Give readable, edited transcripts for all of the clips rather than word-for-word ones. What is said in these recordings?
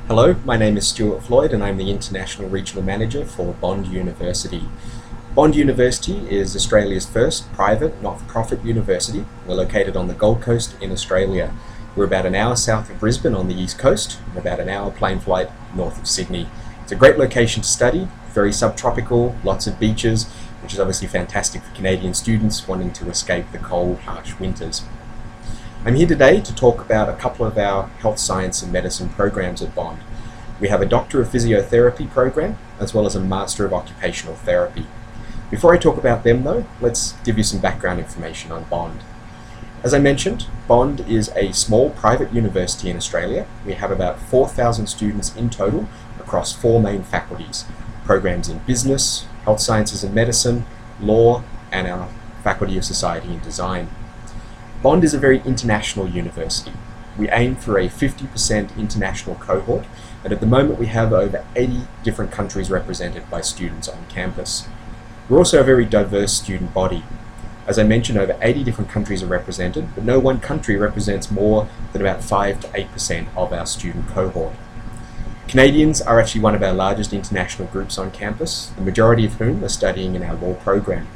Hello, my name is Stuart Floyd and I'm the International Regional Manager for Bond University. Bond University is Australia's first private, not-for-profit university. We're located on the Gold Coast in Australia. We're about an hour south of Brisbane on the east coast and about an hour plane flight north of Sydney. It's a great location to study, very subtropical, lots of beaches, which is obviously fantastic for Canadian students wanting to escape the cold, harsh winters. I'm here today to talk about a couple of our health science and medicine programs at Bond. We have a Doctor of Physiotherapy program, as well as a Master of Occupational Therapy. Before I talk about them though, let's give you some background information on Bond. As I mentioned, Bond is a small private university in Australia. We have about 4,000 students in total across four main faculties: programs in business, health sciences and medicine, law, and our Faculty of Society and Design. Bond is a very international university. We aim for a 50% international cohort, and at the moment we have over 80 different countries represented by students on campus. We're also a very diverse student body. As I mentioned, over 80 different countries are represented, but no one country represents more than about 5 to 8% of our student cohort. Canadians are actually one of our largest international groups on campus, the majority of whom are studying in our law program.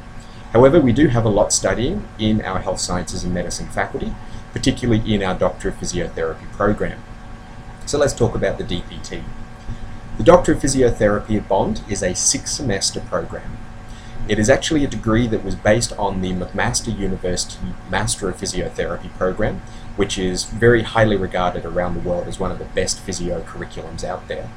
However, we do have a lot studying in our health sciences and medicine faculty, particularly in our Doctor of Physiotherapy program. So let's talk about the DPT. The Doctor of Physiotherapy at Bond is a 6-semester program. It is actually a degree that was based on the McMaster University Master of Physiotherapy program, which is very highly regarded around the world as one of the best physio curriculums out there.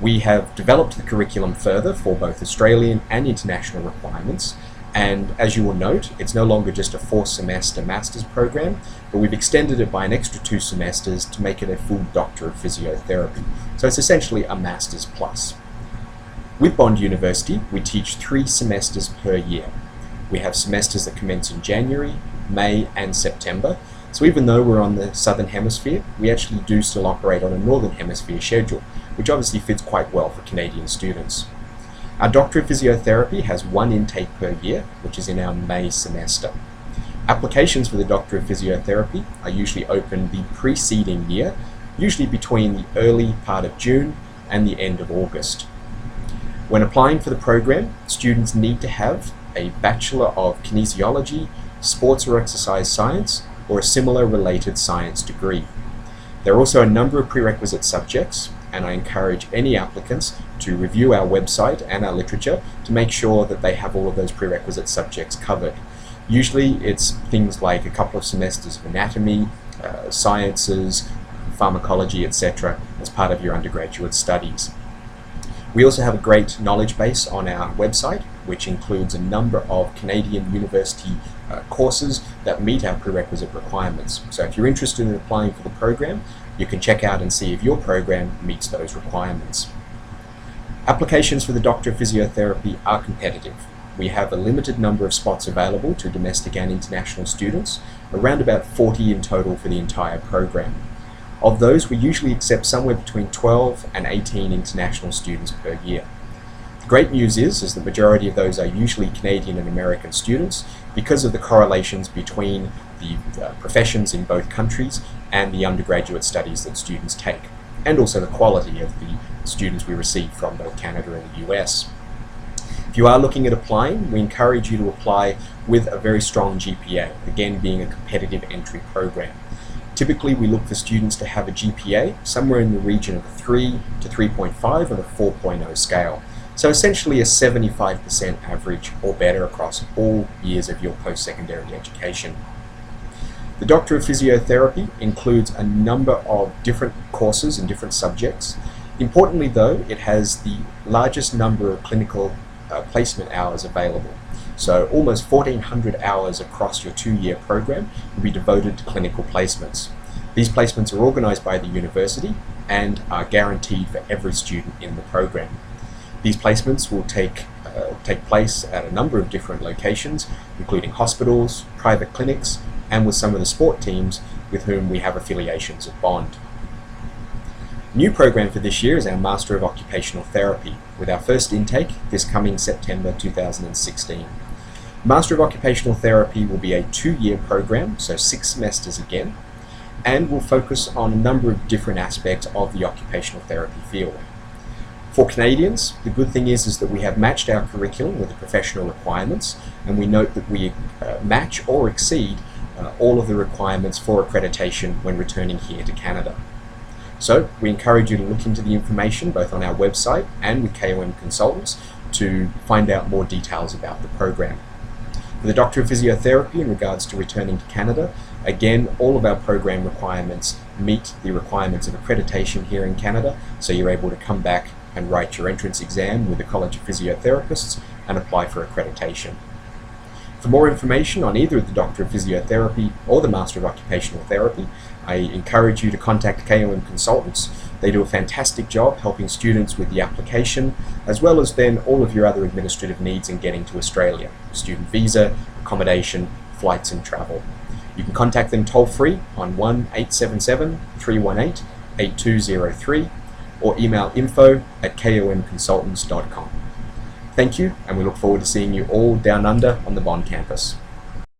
We have developed the curriculum further for both Australian and international requirements, and as you will note, it's no longer just a 4-semester master's program, but we've extended it by an extra 2 semesters to make it a full Doctor of Physiotherapy. So it's essentially a master's plus. With Bond University, we teach 3 semesters per year. We have semesters that commence in January, May, and September. So even though we're on the Southern Hemisphere, we actually do still operate on a Northern Hemisphere schedule, which obviously fits quite well for Canadian students. Our Doctor of Physiotherapy has 1 intake per year, which is in our May semester. Applications for the Doctor of Physiotherapy are usually open the preceding year, usually between the early part of June and the end of August. When applying for the program, students need to have a Bachelor of Kinesiology, Sports or Exercise Science, or a similar related science degree. There are also a number of prerequisite subjects, and I encourage any applicants to review our website and our literature to make sure that they have all of those prerequisite subjects covered. Usually it's things like a couple of semesters of anatomy, sciences, pharmacology, etc. as part of your undergraduate studies. We also have a great knowledge base on our website, which includes a number of Canadian university courses that meet our prerequisite requirements. So if you're interested in applying for the program, you can check out and see if your program meets those requirements. Applications for the Doctor of Physiotherapy are competitive. We have a limited number of spots available to domestic and international students, around about 40 in total for the entire program. Of those, we usually accept somewhere between 12 and 18 international students per year. The great news is the majority of those are usually Canadian and American students because of the correlations between the professions in both countries and the undergraduate studies that students take, and also the quality of the students we receive from both Canada and the US. If you are looking at applying, we encourage you to apply with a very strong GPA, again being a competitive entry program. Typically, we look for students to have a GPA somewhere in the region of 3 to 3.5 on a 4.0 scale. So essentially a 75% average or better across all years of your post-secondary education. The Doctor of Physiotherapy includes a number of different courses and different subjects. Importantly though, it has the largest number of clinical placement hours available. So almost 1,400 hours across your 2-year program will be devoted to clinical placements. These placements are organised by the university and are guaranteed for every student in the program. These placements will take place at a number of different locations, including hospitals, private clinics, and with some of the sport teams with whom we have affiliations at Bond. New program for this year is our Master of Occupational Therapy, with our first intake this coming September 2016. Master of Occupational Therapy will be a 2-year program, so 6 semesters again. and we'll focus on a number of different aspects of the occupational therapy field. For Canadians, the good thing is that we have matched our curriculum with the professional requirements, and we note that we match or exceed all of the requirements for accreditation when returning here to Canada. So we encourage you to look into the information both on our website and with KOM Consultants to find out more details about the program. For the Doctor of Physiotherapy in regards to returning to Canada, again, all of our program requirements meet the requirements of accreditation here in Canada, so you're able to come back and write your entrance exam with the College of Physiotherapists and apply for accreditation. For more information on either the Doctor of Physiotherapy or the Master of Occupational Therapy, I encourage you to contact KOM Consultants. They do a fantastic job helping students with the application, as well as then all of your other administrative needs in getting to Australia: student visa, accommodation, flights and travel. You can contact them toll-free on 1-877-318-8203 or email info@komconsultants.com. Thank you, and we look forward to seeing you all down under on the Bond campus.